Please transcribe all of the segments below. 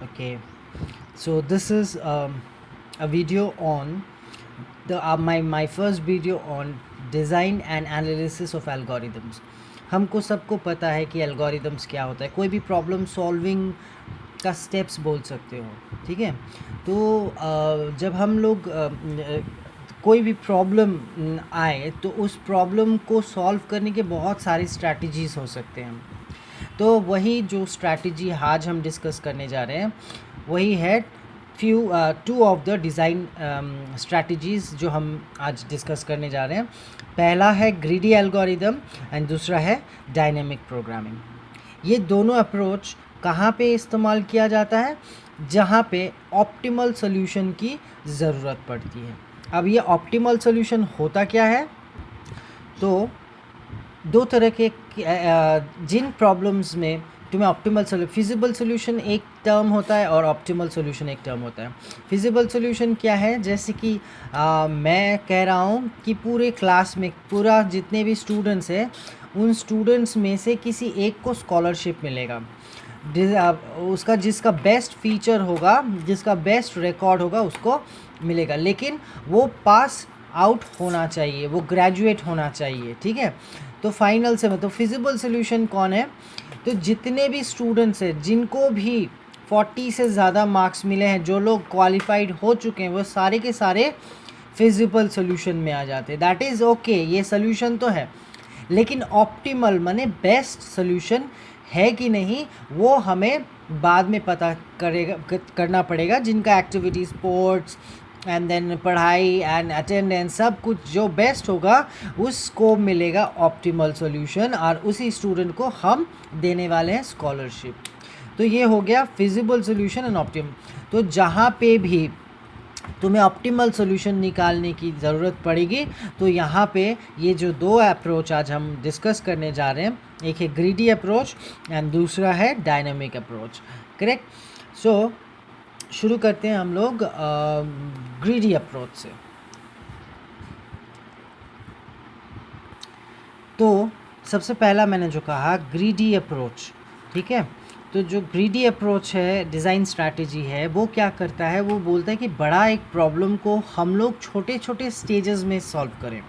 Okay, so this is a video on my first video on design and analysis of algorithms. हमको सबको पता है कि algorithms क्या होता है, कोई भी प्रॉब्लम सॉल्विंग का स्टेप्स बोल सकते हो, ठीक है। तो जब हम लोग कोई भी प्रॉब्लम आए तो उस प्रॉब्लम को सॉल्व करने के बहुत सारी स्ट्रैटेजीज़ हो सकते हैं। तो वही जो स्ट्रैटेजी आज हम डिस्कस करने जा रहे हैं वही है two of the design strategies जो हम आज डिस्कस करने जा रहे हैं। पहला है ग्रीडी एल्गोरिदम एंड दूसरा है डायनेमिक प्रोग्रामिंग। ये दोनों अप्रोच कहाँ पे इस्तेमाल किया जाता है? जहाँ पे ऑप्टिमल सोल्यूशन की ज़रूरत पड़ती है। अब ये ऑप्टिमल सोल्यूशन होता क्या है? तो दो तरह के जिन प्रॉब्लम्स में तुम्हें ऑप्टिमल फिजिबल सोल्यूशन एक टर्म होता है और ऑप्टिमल सोल्यूशन एक टर्म होता है। फिजिबल सोल्यूशन क्या है? जैसे कि मैं कह रहा हूँ कि पूरे क्लास में पूरा जितने भी स्टूडेंट्स हैं उन स्टूडेंट्स में से किसी एक को स्कॉलरशिप मिलेगा, उसका जिसका बेस्ट फीचर होगा, जिसका बेस्ट रिकॉर्ड होगा उसको मिलेगा, लेकिन वो पास आउट होना चाहिए, वो ग्रेजुएट होना चाहिए, ठीक है। तो फाइनल से मतलब फिजिबल सोल्यूशन कौन है? तो जितने भी स्टूडेंट्स हैं जिनको भी 40 से ज़्यादा मार्क्स मिले हैं, जो लोग क्वालिफाइड हो चुके हैं, वो सारे के सारे फिजिबल सोल्यूशन में आ जाते हैं। दैट इज़ ओके, ये सोल्यूशन तो है, लेकिन ऑप्टिमल माने बेस्ट सोल्यूशन है कि नहीं वो हमें बाद में पता करना पड़ेगा। जिनका एक्टिविटी, स्पोर्ट्स एंड देन पढ़ाई एंड अटेंडेंस सब कुछ जो बेस्ट होगा उसको मिलेगा ऑप्टिमल सॉल्यूशन, और उसी स्टूडेंट को हम देने वाले हैं स्कॉलरशिप। तो ये हो गया फिजिबल सॉल्यूशन एंड ऑप्टिमल। तो जहाँ पे भी तुम्हें ऑप्टिमल सॉल्यूशन निकालने की ज़रूरत पड़ेगी तो यहाँ पे ये जो दो अप्रोच आज हम डिस्कस करने जा रहे हैं, एक है ग्रीडी अप्रोच एंड दूसरा है डायनामिक अप्रोच, करेक्ट। सो शुरू करते हैं हम लोग ग्रीडी अप्रोच से। तो सबसे पहला मैंने जो कहा ग्रीडी अप्रोच, ठीक है। तो जो ग्रीडी अप्रोच है, डिज़ाइन स्ट्रैटेजी है, वो क्या करता है? वो बोलता है कि बड़ा एक प्रॉब्लम को हम लोग छोटे छोटे स्टेजेस में सॉल्व करें।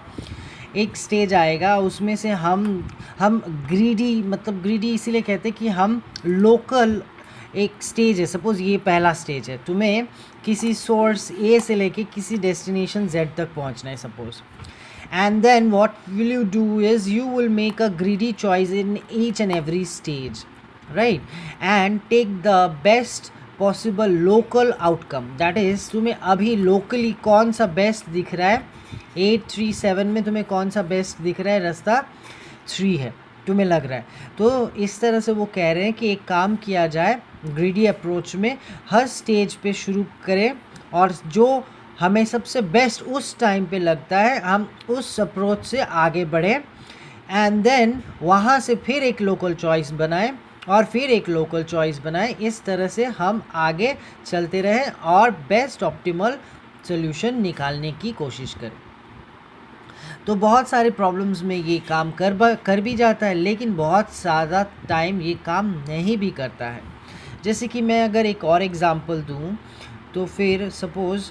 एक स्टेज आएगा उसमें से हम ग्रीडी, मतलब ग्रीडी इसीलिए कहते हैं कि हम लोकल, एक स्टेज है, सपोज़ ये पहला स्टेज है, तुम्हें किसी सोर्स ए से लेके किसी डेस्टिनेशन जेड तक पहुंचना है suppose, and then what will you do is you will make a greedy choice in each and every stage, right, and take the best possible local outcome, that is तुम्हें अभी locally कौन सा best दिख रहा है, 837 में तुम्हें कौन सा बेस्ट दिख रहा है, रास्ता 3 है तुम्हें लग रहा है। तो इस तरह से वो कह रहे हैं कि एक काम किया जाए ग्रीडी अप्रोच में, हर स्टेज पे शुरू करें और जो हमें सबसे बेस्ट उस टाइम पे लगता है हम उस अप्रोच से आगे बढ़ें, एंड देन वहाँ से फिर एक लोकल चॉइस बनाएं और फिर एक लोकल चॉइस बनाएं। इस तरह से हम आगे चलते रहें और बेस्ट ऑप्टिमल सोल्यूशन निकालने की कोशिश करें। तो बहुत सारे प्रॉब्लम्स में ये काम कर भी जाता है, लेकिन बहुत ज़्यादा टाइम ये काम नहीं भी करता है। जैसे कि मैं अगर एक और एग्ज़ाम्पल दूं तो फिर सपोज़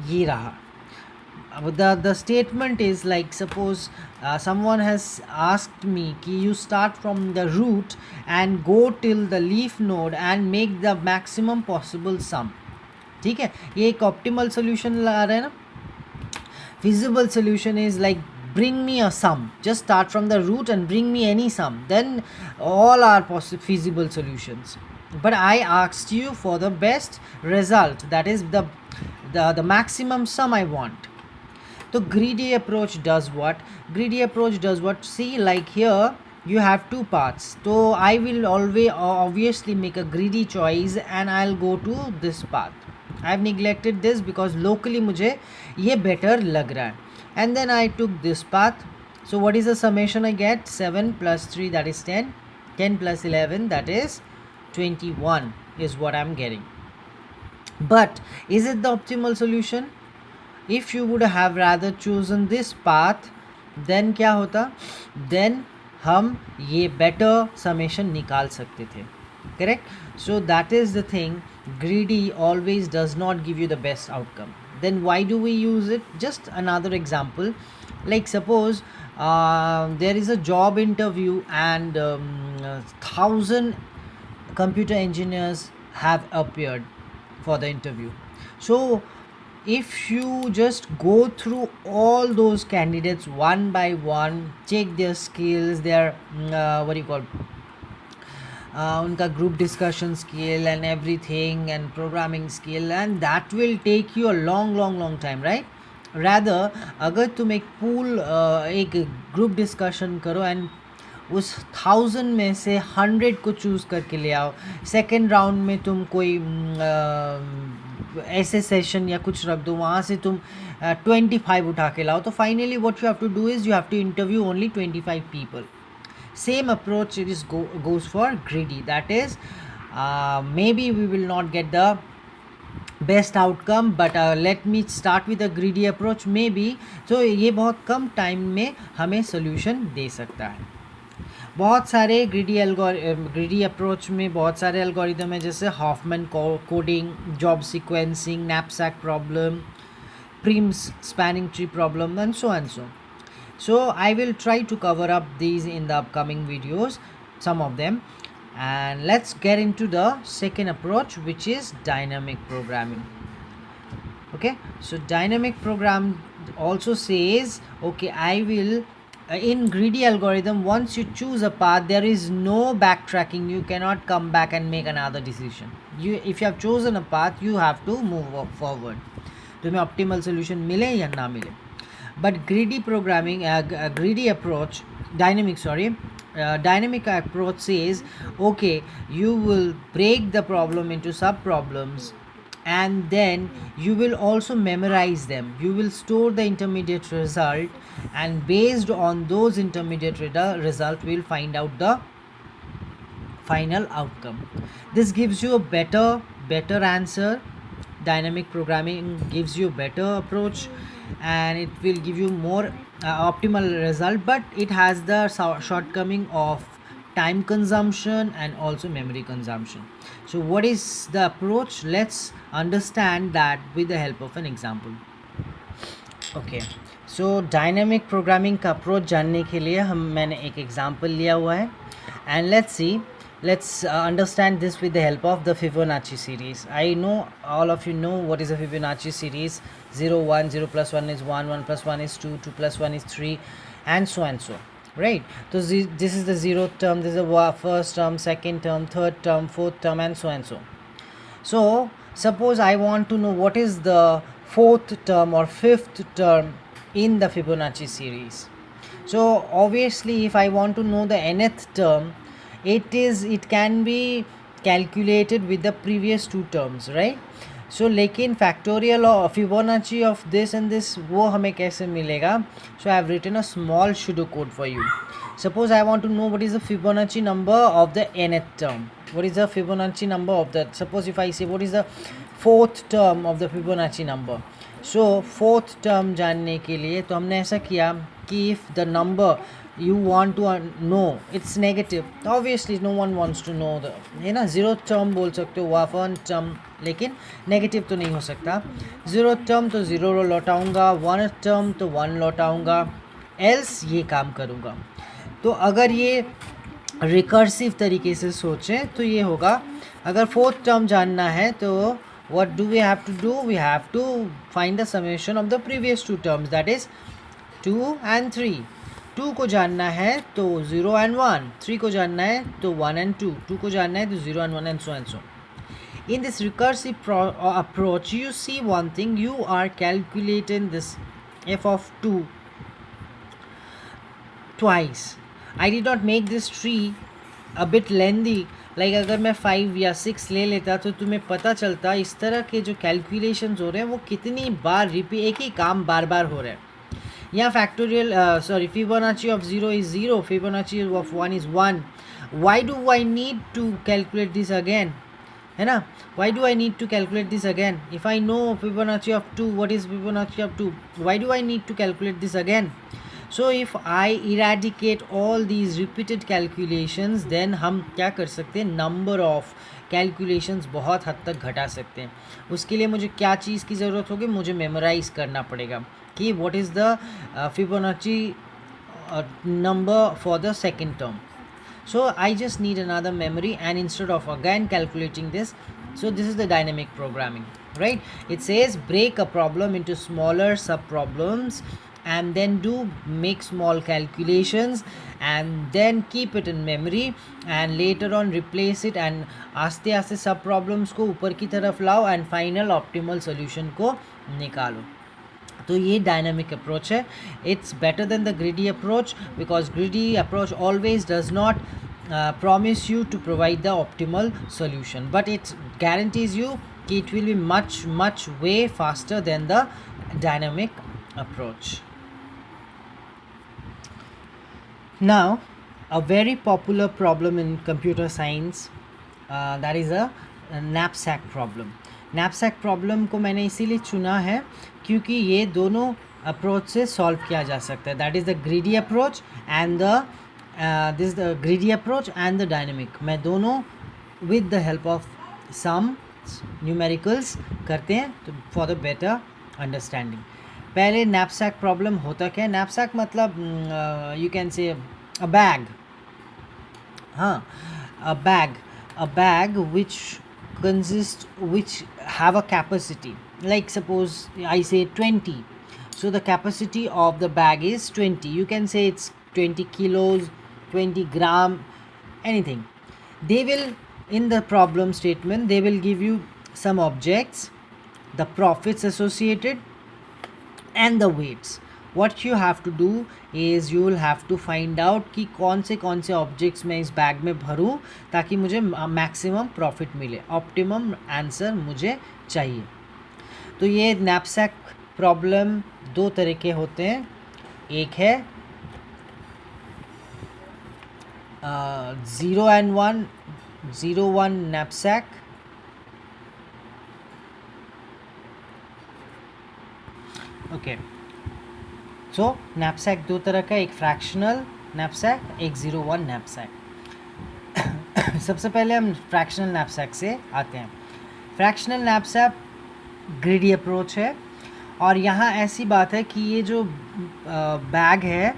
ये रहा। The statement is like, suppose someone has asked me कि you start from the root and go till the leaf node and make the maximum possible sum, ठीक है। ये एक ऑप्टिमल सोल्यूशन ला रहे हैं ना। feasible solution is like, bring me a sum, just start from the root and bring me any sum, then all are feasible solutions. But I asked you for the best result, that is the maximum sum I want. So greedy approach does what? Greedy approach does what? See, like here you have two paths. So I will always obviously make a greedy choice and I'll go to this path. I've neglected this because locally मुझे ये better लग रहा है. And then I took this path. So what is the summation I get? 7 plus 3, that is 10. 10 plus 11, that is 21 is what I'm getting. But is it the optimal solution? if you would have rather chosen this path, then क्या होता, then हम ये better summation निकाल सकते थे, correct? So that is the thing, greedy always does not give you the best outcome. Then why do we use it? Just another example, like suppose there is a job interview and 1,000 computer engineers have appeared for the interview. So if you just go through all those candidates one by one, check their skills, their what do you call, उनका group discussion skill and everything and programming skill, and that will take you a long time, right? Rather अगर तुम एक pool एक group discussion करो and उस 1,000 में से 100 को चूज़ करके ले आओ, सेकेंड राउंड में तुम कोई ऐसे सेशन या कुछ रख दो, वहाँ से तुम 25 उठा के लाओ, तो finally what you have to do is you have to interview only 25 people. Same approach it is goes for greedy. That is maybe we will not get the best outcome, but let me start with a greedy approach maybe. तो ये बहुत कम time में हमें solution दे सकता है. बहुत सारे greedy approach में बहुत सारे algorithm है, जैसे Hoffman coding, job sequencing, knapsack problem, Prim's spanning tree problem, and so and so. So I will try to cover up these in the upcoming videos, some of them, and let's get into the second approach, which is dynamic programming. Okay, so dynamic program also says, okay, I will in greedy algorithm, once you choose a path, there is no backtracking. You cannot come back and make another decision. If you have chosen a path, you have to move forward. तुम्हें optimal solution मिले या ना मिले. But greedy programming, greedy approach, dynamic approach says, okay, you will break the problem into sub problems, and then you will also memorize them. You will store the intermediate result, and based on those intermediate result, we will find out the final outcome. This gives you a better answer. Dynamic programming gives you better approach, and it will give you more optimal result, but it has the shortcoming of time consumption and also memory consumption. So what is the approach? Let's understand that with the help of an example. Okay, so dynamic programming का approach जानने के लिए मैंने एक example लिया हुआ है, and let's understand this with the help of the Fibonacci series. I know all of you know what is a Fibonacci series. 0 1 0 plus 1 is 1, 1 plus 1 is 2, 2 plus 1 is 3, and so, right? So this is the zeroth term, this is the first term, second term, third term, fourth term, and so. So suppose I want to know what is the fourth term or fifth term in the Fibonacci series. So obviously if I want to know the nth term, it can be calculated with the previous two terms, right? So लेकिन factorial or Fibonacci of this and this वो हमें कैसे मिलेगा? So I have written a small pseudocode for you. Suppose I want to know what is the Fibonacci number of the nth term. What is the Fibonacci number of that? Suppose if I say what is the fourth term of the Fibonacci number. So fourth term जानने के लिए तो हमने ऐसा किया कि if the number you want to know it's negative, obviously no one wants to know the, है ना, zero term बोल सकते हो, वन term, लेकिन negative तो नहीं हो सकता. zero term तो zero लौटाऊंगा, one term तो one लौटाऊंगा, else ये काम करूँगा. तो अगर ये रिकर्सिव तरीके से सोचें तो ये होगा, अगर फोर्थ टर्म जानना है तो what do we have to do? We have to find the summation of the previous two terms, that is 2 and 3. 2 को जानना है तो 0 and 1, 3 को जानना है तो 1 and 2, 2 को जानना है तो 0 and 1, and so. In this recursive approach, you see one thing, you are calculating this f of 2 twice. I did not make this tree a bit lengthy. Like अगर मैं 5 या 6 ले लेता तो तुम्हें पता चलता इस तरह के जो कैलकुलेशंस हो रहे हैं वो कितनी बार रिपीट, एक ही काम बार बार हो रहा है. यहाँ factorial Fibonacci of 0 is 0, Fibonacci of 1 is 1. Why do I need to calculate this again? है ना. Why do I need to calculate this again? If I know Fibonacci of 2, what is Fibonacci of 2? Why do I need to calculate this again? So if I eradicate all these repeated calculations, then हम क्या कर सकते हैं, number of calculations बहुत हद तक घटा सकते हैं. उसके लिए मुझे क्या चीज़ की ज़रूरत होगी, मुझे मेमोराइज़ करना पड़ेगा कि what is the Fibonacci number for the second term. So I just need another memory, and instead of again calculating this, so this is the dynamic programming, right? It says break a problem into smaller sub problems and then do make small calculations and then keep it in memory and later on replace it and आस्ते आस्ते सब problems को ऊपर की तरफ लाओ and final optimal solution को निकालो. तो ये डायनामिक अप्रोच है. It's better than the greedy approach because greedy approach always does not promise you to provide the optimal solution, but it guarantees you कि it will be much way faster than the dynamic approach. Now a very popular problem in computer science, that is a knapsack problem. knapsack problem को मैंने इसीलिए चुना है क्योंकि ये दोनों approach से सॉल्व किया जा सकता है. That is the greedy approach and the this the greedy approach and the dynamic. मैं दोनों with the help of some numericals करते हैं तो फॉर द बेटर अंडरस्टैंडिंग. पहले knapsack प्रॉब्लम होता क्या है. knapsack मतलब you can say a bag. हाँ, a bag which have a capacity, like suppose I say 20, so the capacity of the bag is 20. You can say it's 20 kilos, 20 gram, anything. They will, in the problem statement, they will give you some objects, the profits associated and the weights. What you have to do is you will have to find out कि कौन से objects मैं इस bag में भरूँ ताकि मुझे maximum profit मिले, optimum answer मुझे चाहिए. तो ये knapsack प्रॉब्लम दो तरह के होते हैं. एक है 0 and 1 knapsack. Okay, so knapsack दो तरह का, एक फ्रैक्शनल knapsack, एक 0-1 knapsack. सबसे पहले हम फ्रैक्शनल knapsack से आते हैं. फ्रैक्शनल knapsack ग्रिडी अप्रोच है और यहाँ ऐसी बात है कि ये जो बैग है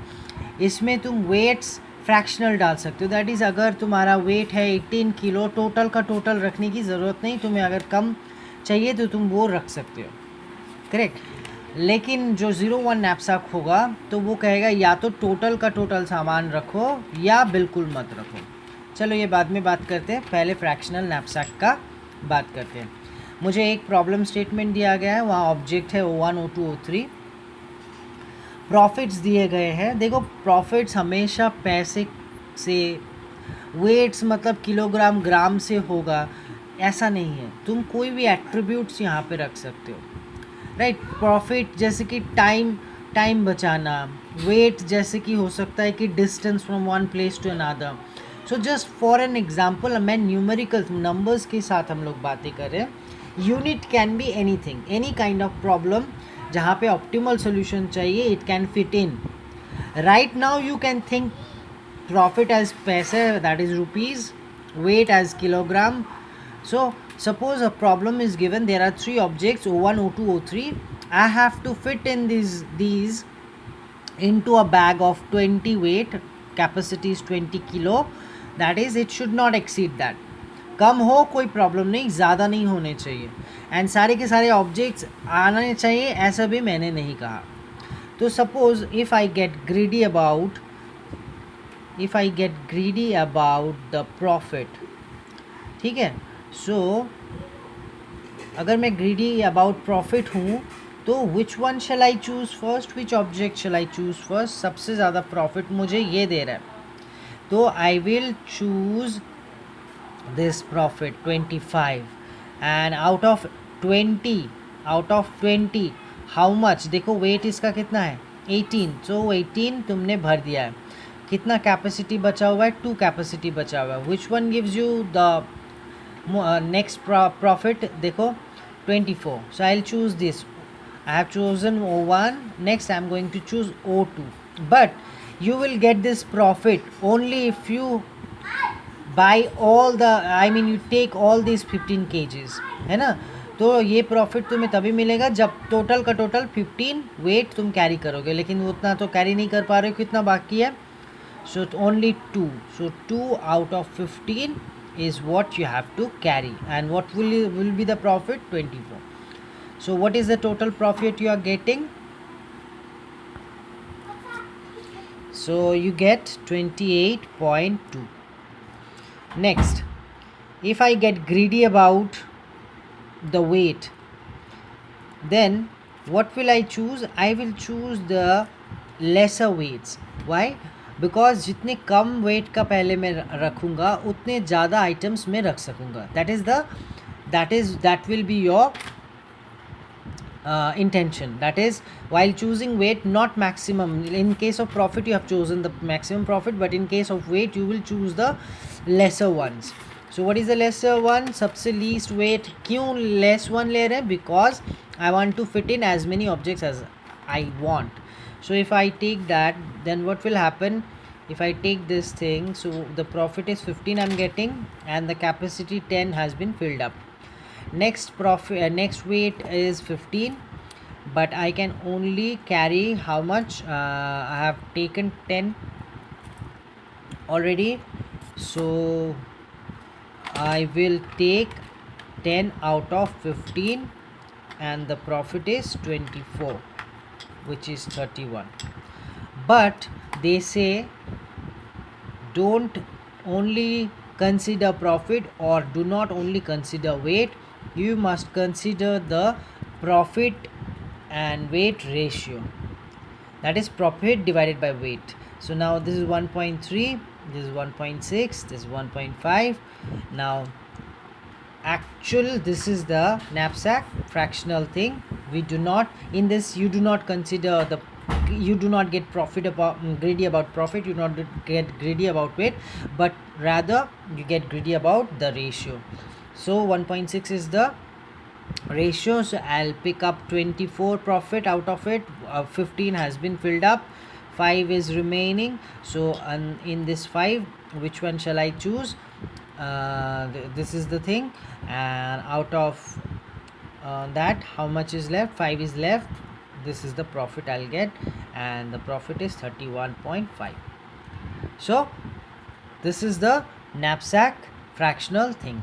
इसमें तुम वेट्स फ्रैक्शनल डाल सकते हो. दैट इज़ अगर तुम्हारा वेट है 18 किलो, टोटल का टोटल रखने की ज़रूरत नहीं. तुम्हें अगर कम चाहिए तो तुम वो रख सकते हो, करेक्ट. लेकिन जो 0-1 knapsack होगा तो वो कहेगा या तो टोटल का टोटल सामान रखो या बिल्कुल मत रखो. चलो ये बाद में बात करते हैं, पहले फ्रैक्शनल knapsack का बात करते हैं. मुझे एक प्रॉब्लम स्टेटमेंट दिया गया है, वहाँ ऑब्जेक्ट है O1, O2, O3. प्रॉफिट्स दिए गए हैं. देखो प्रॉफिट्स हमेशा पैसे से, वेट्स मतलब किलोग्राम ग्राम से होगा ऐसा नहीं है. तुम कोई भी एट्रीब्यूट्स यहाँ पे रख सकते हो, राइट. प्रॉफिट जैसे कि टाइम बचाना, वेट जैसे कि हो सकता है कि distance from one place to another. So just for an example, मैं न्यूमेरिकल नंबर्स के साथ हम लोग बातें कर रहे हैं. Unit can be anything, any kind of problem जहाँ पे ऑप्टिमल सोल्यूशन चाहिए, it can fit in. Right now you can think profit as paise, that is rupees, weight as kilogram. So suppose a problem is given, there are 3 objects O1, O2, O3. I have to fit in these into a bag of 20 weight, capacity is 20 kilo, that is it should not exceed that. कम हो कोई problem नहीं, ज़्यादा नहीं होने चाहिए, and सारे के सारे ऑब्जेक्ट्स आने चाहिए, ऐसा भी मैंने नहीं कहा. तो suppose if I get greedy about the profit, ठीक है. सो अगर मैं ग्रीडी अबाउट प्रॉफिट हूँ तो which one shall I choose first, which object shall I choose first. सबसे ज़्यादा प्रॉफिट मुझे ये दे रहा है तो I will choose this profit 25. And out of 20 how much, देखो वेट इसका कितना है 18, सो 18 तुमने भर दिया है. कितना कैपेसिटी बचा हुआ है, 2 कैपेसिटी बचा हुआ है. Which one gives you the next profit देखो 24, so I'll choose this. I have chosen O1. Next I'm going to choose O2, but you will get this profit only if you buy all the, I mean you take all these 15 kgs, है ना. तो ये profit तुम्हें तभी मिलेगा जब total का total 15 wait तुम कैरी करोगे, लेकिन वो उतना तो कैरी नहीं कर पा रहे हो. कितना बाकी है? So only 2. So 2 out of 15 is what you have to carry, and what will be the profit? 24. So what is the total profit you are getting? So you get 28.2. Next, if I get greedy about the weight, then what will I choose? I will choose the lesser weights. Why? Because जितने कम wait का पहले मैं रखूँगा उतने ज़्यादा items मैं रख सकूँगा. That will be your intention. That is, while choosing weight, not maximum. In case of profit you have chosen the maximum profit, but in case of weight you will choose the lesser ones. So what is the lesser one? सबसे least weight. क्यों less one ले रहे हैं? Because I want to fit in as many objects as I want. So if I take that, then what will happen? If I take this thing, so the profit is 15 I'm getting, and the capacity 10 has been filled up. Next next weight is 15, but I can only carry how much? I have taken 10 already, so I will take 10 out of 15, and the profit is 24, which is 31. But they say don't only consider profit, or do not only consider weight, you must consider the profit and weight ratio. That is profit divided by weight. So now this is 1.3, this is 1.6, this is 1.5. now actual, this is the knapsack fractional thing. We do not, in this you do not consider the, you do not get greedy about profit, you do not get greedy about weight, but rather you get greedy about the ratio. So 1.6 is the ratio, so I'll pick up 24 profit out of it. 15 has been filled up, 5 is remaining. So in this 5, which one shall I choose? This is the thing, and out of that, how much is left? 5 is left. This is the profit I'll get, and the profit is 31.5. So this is the knapsack fractional thing.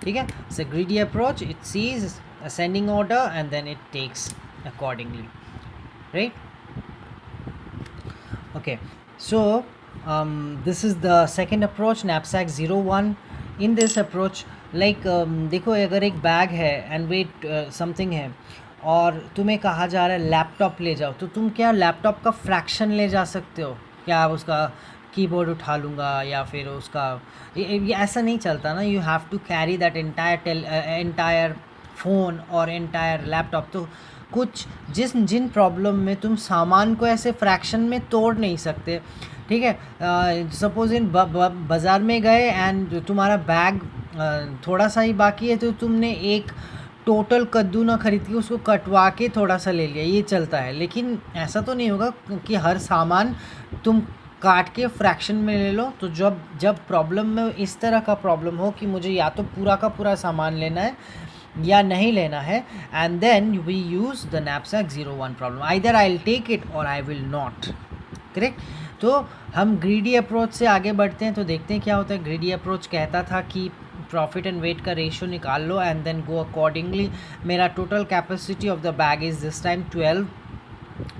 Okay, it's a greedy approach. It sees ascending order and then it takes accordingly, right? Okay, so this is the second approach, knapsack 01. In this approach, like देखो, अगर एक bag है and weight something है, और तुम्हें कहा जा रहा है लैपटॉप ले जाओ, तो तुम क्या लैपटॉप का फ्रैक्शन ले जा सकते हो? क्या उसका कीबोर्ड उठा लूँगा, या फिर उसका ये ऐसा नहीं चलता ना. You have to carry that entire phone और एंटायर लैपटॉप. तो कुछ जिन प्रॉब्लम में तुम सामान को ऐसे फ्रैक्शन में तोड़ नहीं सकते, ठीक है. सपोज इन बाज़ार में गए एंड तुम्हारा बैग थोड़ा सा ही बाकी है, तो तुमने एक टोटल कद्दू ना खरीद के उसको कटवा के थोड़ा सा ले लिया, ये चलता है. लेकिन ऐसा तो नहीं होगा कि हर सामान तुम काट के फ्रैक्शन में ले लो. तो जब प्रॉब्लम में इस तरह का प्रॉब्लम हो कि मुझे या तो पूरा का पूरा सामान लेना है या नहीं लेना है, and then we use the knapsack 01 problem. Either I will take it और आई विल नॉट. करेक्ट. तो हम ग्रीडी अप्रोच से आगे बढ़ते हैं, तो देखते हैं क्या होता है. ग्रीडी अप्रोच कहता था कि प्रॉफिट एंड वेट का रेशियो निकाल लो एंड देन गो अकॉर्डिंगली. मेरा total capacity of the bag is this time 12.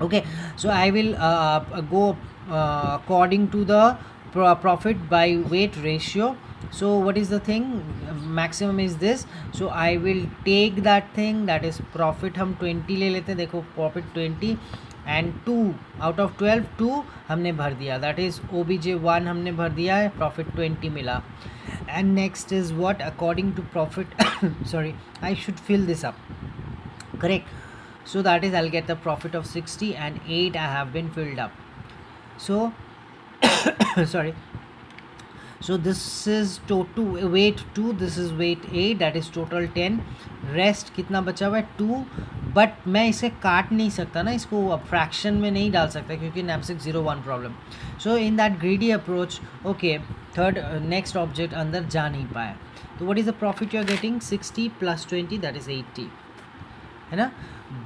okay, so I will go according to the profit by weight ratio. So what is the thing? Maximum is this, so I will take that thing, that is profit. हम 20 ले लेते हैं. देखो profit 20 and 2 out of 12, 2 हमने भर दिया, that is OBJ1 हमने भर दिया है, profit 20 मिला. And next is what? According to profit sorry, I should fill this up, correct. So that is, I'll get the profit of 60 and 8 I have been filled up. So sorry, So this is total weight 2, this is weight 8, that is total 10. Rest कितना बचा हुआ है 2, but मैं इसे काट नहीं सकता ना, इसको अब फ्रैक्शन में नहीं डाल सकता क्योंकि knapsack 0 1 problem. So in that greedy approach okay third next object अंदर जा नहीं पाया. तो what is the profit you are getting 60 + 20 that is 80 है ना.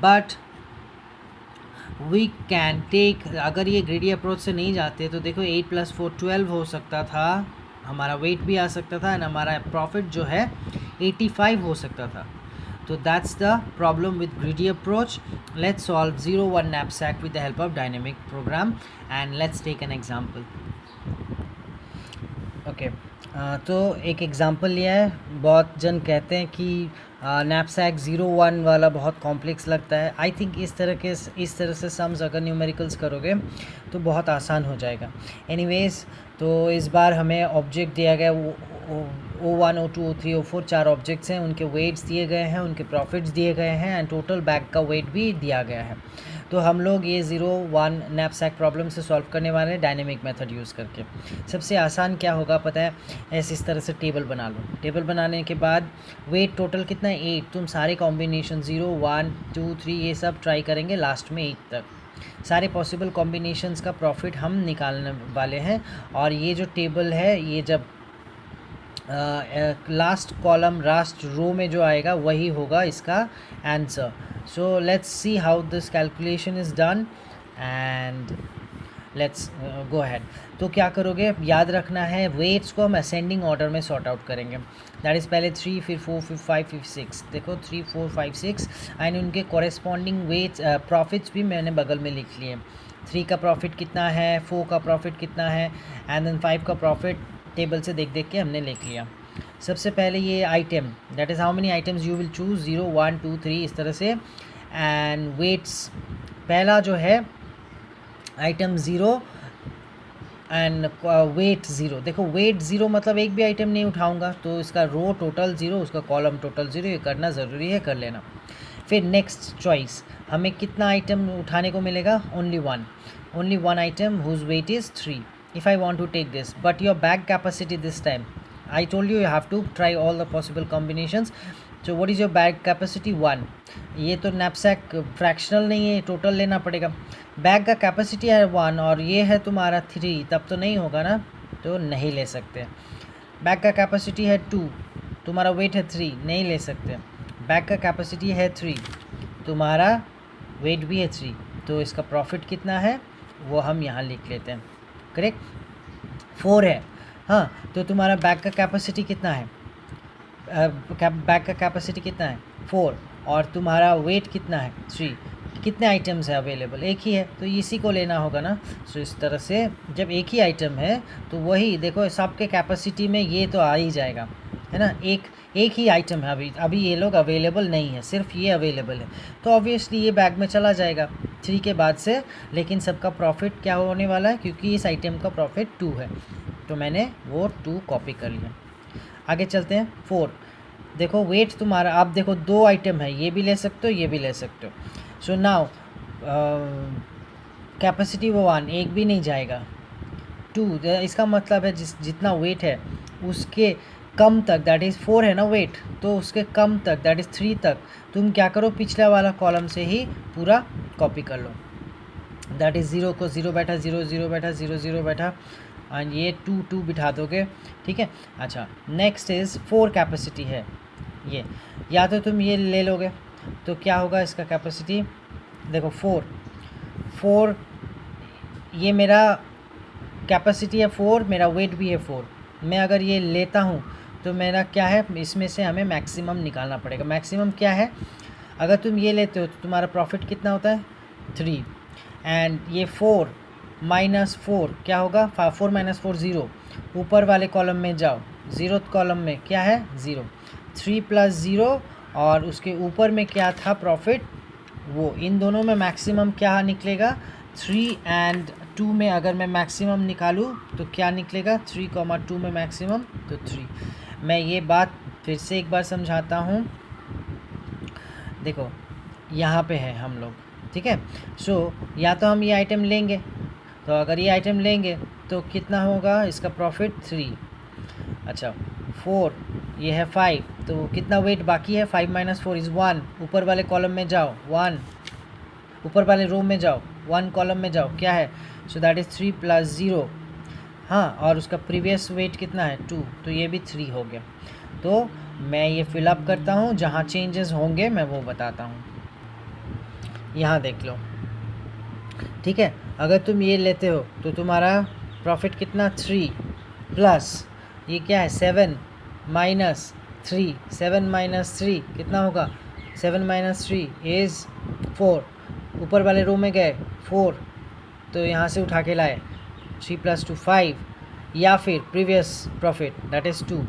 बट वी कैन टेक, अगर ये ग्रेडी अप्रोच से नहीं जाते तो देखो 8 + 4 12 हो सकता था, हमारा वेट भी आ सकता था एंड हमारा प्रॉफिट जो है 85 हो सकता था. तो that's the problem with greedy approach. Let's solve 0 1 knapsack with the help of dynamic program and let's take an example. Okay तो एक एग्ज़ाम्पल लिया है. बहुत जन कहते हैं कि नैपसैक 0 1 वाला बहुत कॉम्प्लेक्स लगता है. आई थिंक इस तरह से सम्स अगर न्यूमेरिकल्स करोगे तो बहुत आसान हो जाएगा. एनीवेज तो इस बार हमें ऑब्जेक्ट दिया गया O1 O2 O3 O4 4 objects हैं, उनके वेट्स दिए गए हैं, उनके प्रॉफिट्स दिए गए हैं एंड टोटल बैग का वेट भी दिया गया है. तो हम लोग ये 0 1 नैपसैक प्रॉब्लम से सॉल्व करने वाले हैं डायनेमिक मेथड यूज़ करके. सबसे आसान क्या होगा पता है, ऐसे इस तरह से टेबल बना लो. टेबल बनाने के बाद वेट टोटल कितना है 8. तुम सारे कॉम्बिनेशन 0 1 2 3 ये सब ट्राई करेंगे लास्ट में 8 तक. सारे पॉसिबल कॉम्बिनेशंस का प्रॉफिट हम निकालने वाले हैं. और ये जो टेबल है ये जब लास्ट कॉलम लास्ट रो में जो आएगा वही होगा इसका answer. So let's see how this calculation is done and let's go ahead. तो क्या करोगे, याद रखना है वेट्स को हम असेंडिंग ऑर्डर में सॉर्ट आउट करेंगे. दैट इज़ पहले 3 फिर 4 फिर 5 फिर 6. देखो 3 4 5 6 एंड उनके कॉरेस्पॉन्डिंग वेट्स प्रॉफिट्स भी मैंने बगल में लिख लिए. 3 का प्रॉफिट कितना है, 4 का प्रॉफिट कितना है एंड देन 5 का प्रॉफिट टेबल से देख देख के हमने लिख लिया. सबसे पहले ये item that is how many items you will choose 0 1 2 3 इस तरह से. एंड वेट्स पहला जो है आइटम 0 एंड वेट 0. देखो वेट 0 मतलब एक भी आइटम नहीं उठाऊंगा तो इसका रो टोटल 0, उसका कॉलम टोटल 0. ये करना ज़रूरी है, कर लेना. फिर नेक्स्ट चॉइस हमें कितना आइटम उठाने को मिलेगा, only one item whose weight is 3. if I want to take this, but your bag capacity this time, I told you you have to try all the possible combinations. So what is your bag capacity 1. ये तो knapsack fractional नहीं है, total लेना पड़ेगा. Bag का capacity है 1 और ये है तुम्हारा 3, तब तो नहीं होगा ना, तो नहीं ले सकते. बैग का कैपेसिटी है 2, तुम्हारा वेट है 3, नहीं ले सकते. बैग का कैपेसिटी है 3, तुम्हारा वेट भी है 3, तो इसका प्रॉफिट कितना है वो हम यहाँ लिख लेते हैं. करेक्ट. 4 है, हाँ, तो तुम्हारा बैग का कैपेसिटी कितना है, बैग का कैपेसिटी कितना है 4 और तुम्हारा वेट कितना है 3. कितने आइटम्स है अवेलेबल, एक ही है, तो इसी को लेना होगा ना. सो इस तरह से जब एक ही आइटम है तो वही देखो सबके कैपेसिटी में ये तो आ ही जाएगा, है ना. एक ही आइटम है, अभी ये लोग अवेलेबल नहीं है, सिर्फ ये अवेलेबल है, तो ऑब्वियसली ये बैग में चला जाएगा 3 के बाद से. लेकिन सबका प्रॉफिट क्या होने वाला है, क्योंकि इस आइटम का प्रॉफिट 2 है, तो मैंने वो 2 कॉपी कर लिया. आगे चलते हैं. 4 देखो वेट तुम्हारा, आप देखो 2 आइटम है, ये भी ले सकते हो ये भी ले सकते हो. सो नाउ कैपेसिटी वो 1, एक भी नहीं जाएगा. 2 इसका मतलब है जितना वेट है उसके कम तक, दैट इज़ 4 है ना वेट, तो उसके कम तक दैट इज़ 3 तक तुम क्या करो, पिछला वाला कॉलम से ही पूरा कॉपी कर लो. दैट इज़ 0 को 0 बैठा, 0 0 बैठा, 0 0 बैठा एंड ये 2 2 बिठा दोगे, ठीक है. अच्छा नेक्स्ट इज़ 4 कैपेसिटी है ये, या तो तुम ये ले लोगे तो क्या होगा इसका कैपेसिटी, देखो 4 ये मेरा कैपेसिटी है 4, मेरा वेट भी है 4. मैं अगर ये लेता हूँ तो मेरा क्या है, इसमें से हमें मैक्सिमम निकालना पड़ेगा. मैक्सिमम क्या है, अगर तुम ये लेते हो तो तुम्हारा प्रॉफिट कितना होता है 3. एंड ये 4 माइनस 4 क्या होगा, 4 माइनस 4 0. ऊपर वाले कॉलम में जाओ, 0th कॉलम में क्या है 0. 3 प्लस 0 और उसके ऊपर में क्या था प्रॉफिट, वो इन दोनों में मैक्सिमम क्या निकलेगा 3 एंड 2 में अगर मैं मैक्सिमम निकालूँ तो क्या निकलेगा 3, 2 में मैक्सिमम तो 3. मैं ये बात फिर से एक बार समझाता हूँ. देखो यहाँ पे है हम लोग, ठीक है. सो या तो हम ये आइटम लेंगे, तो अगर ये आइटम लेंगे तो कितना होगा इसका प्रॉफिट 3. अच्छा 4, ये है 5, तो कितना वेट बाकी है? 5 माइनस 4 इज़ 1। ऊपर वाले कॉलम में जाओ, 1, ऊपर वाले रो में जाओ, 1 कॉलम में जाओ, क्या है? So that is 3 plus 0। हाँ, और उसका प्रीवियस वेट कितना है? 2, तो ये भी 3 हो गया। तो मैं ये फिलअप करता हूँ, जहाँ चेंजेस होंगे मैं वो बताता हूँ। यहाँ देख लो, ठीक है। अगर तुम ये लेते हो तो तुम्हारा प्रॉफिट कितना? 3 प्लस ये क्या है? 7 माइनस 3, 7 माइनस 3 कितना होगा? 7 माइनस 3 इज़ 4। ऊपर वाले रो में गए 4, तो यहाँ से उठा के लाए 3 प्लस 2 5, या फिर प्रीवियस प्रॉफिट दैट इज़ 2।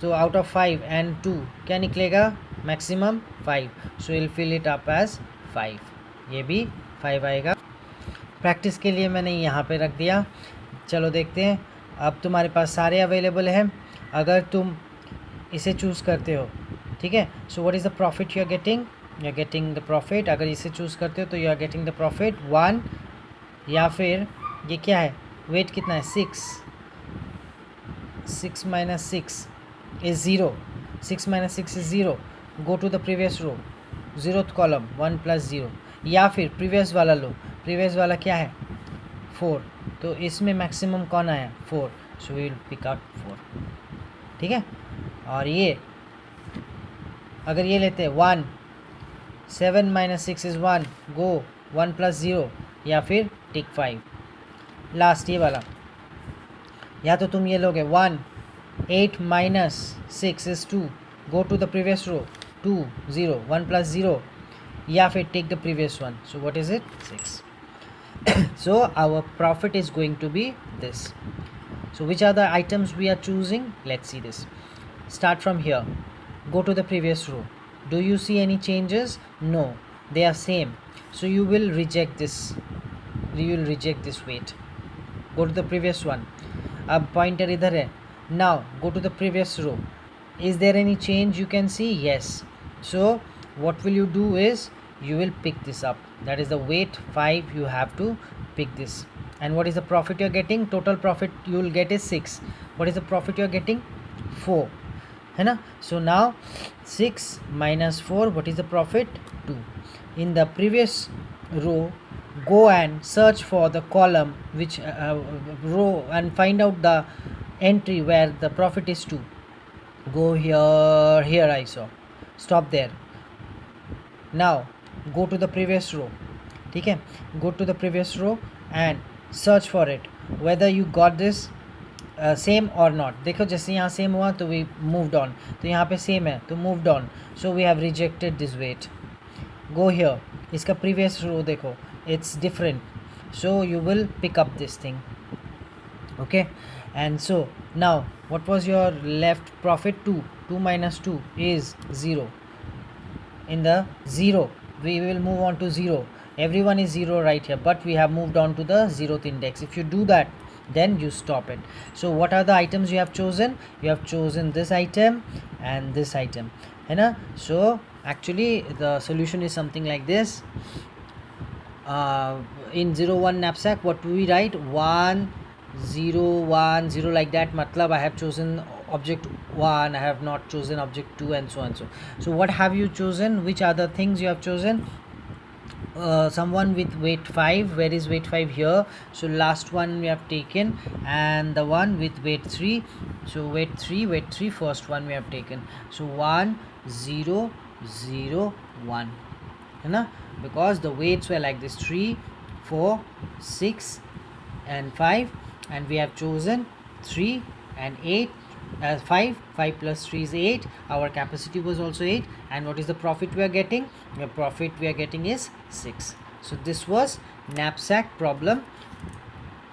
तो आउट ऑफ 5 एंड 2 क्या निकलेगा? Maximum 5, so will fill it up as 5, ये भी 5 आएगा। प्रैक्टिस के लिए मैंने यहाँ पे रख दिया। चलो देखते हैं, अब तुम्हारे पास सारे अवेलेबल हैं। अगर तुम इसे चूज़ करते हो, ठीक है, so what is the profit you are getting the profit. अगर इसे चूज़ करते हो तो you are getting the profit 1, या फिर ये क्या है? वेट कितना है? 6 minus 6 is 0, 6 minus 6 is 0। Go to the previous row, 0th column, 1 plus 0, या फिर प्रीवियस वाला लो। प्रीवियस वाला क्या है? 4, तो इसमें मैक्सिमम कौन आया? 4, so we will pick out 4, ठीक है। और ये अगर ये लेते हैं 1, 7 माइनस 6 इज़ 1, गो 1 प्लस 0, या फिर टिक 5। लास्ट ये वाला, या तो तुम ये लोगे 1, 8 minus 6 is 2, go to the previous row, 2 0, 1 plus 0, या फिर take the previous one. So what is it? 6. So our profit is going to be this. So which are the items we are choosing? Let's see this. Start from here, go to the previous row. Do you see any changes? No, they are same, so you will reject this, weight. Go to the previous one. अब pointer इधर है. Now go to the previous row. Is there any change you can see? Yes. So what will you do is you will pick this up, that is the weight 5, you have to pick this. And what is the profit you're getting? Total profit you will get is 6. What is the profit you're getting? 4, है ना? So now 6 minus 4, what is the profit? 2. In the previous row, go and search for the column which row and find out the entry where the profit is 2. Go here I saw, stop there. Now go to the previous row, ठीक है, go to the previous row and search for it whether you got this same or not. देखो जैसे यहाँ same हुआ तो we moved on, तो यहाँ पे same है तो moved on, so we have rejected this weight. Go here, इसका previous row देखो, it's different, so you will pick up this thing, okay. And so now what was your left profit? 2 minus 2 is 0. In the 0 we will move on to 0. Everyone is 0 right here, but we have moved on to the 0th index. If you do that, then you stop it. So what are the items you have chosen? You have chosen this item and this item, है ना? So actually the solution is something like this. In 01 knapsack, what do we write? 1 0 1 0 like that. Matlab I have chosen object 1, I have not chosen object 2, and so on. So what have you chosen? Which are the things you have chosen? Someone with weight 5. Where is weight 5? Here. So last one we have taken, and the one with weight 3. So weight 3 first one we have taken. So 1 0 0 1, है ना? Because the weights were like this, 3 4 6 and 5, and we have chosen 3 and 8 as 5 plus 3 is 8. Our capacity was also 8. And what is the profit we are getting? The profit we are getting is 6. So this was knapsack problem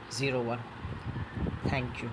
01. Thank you.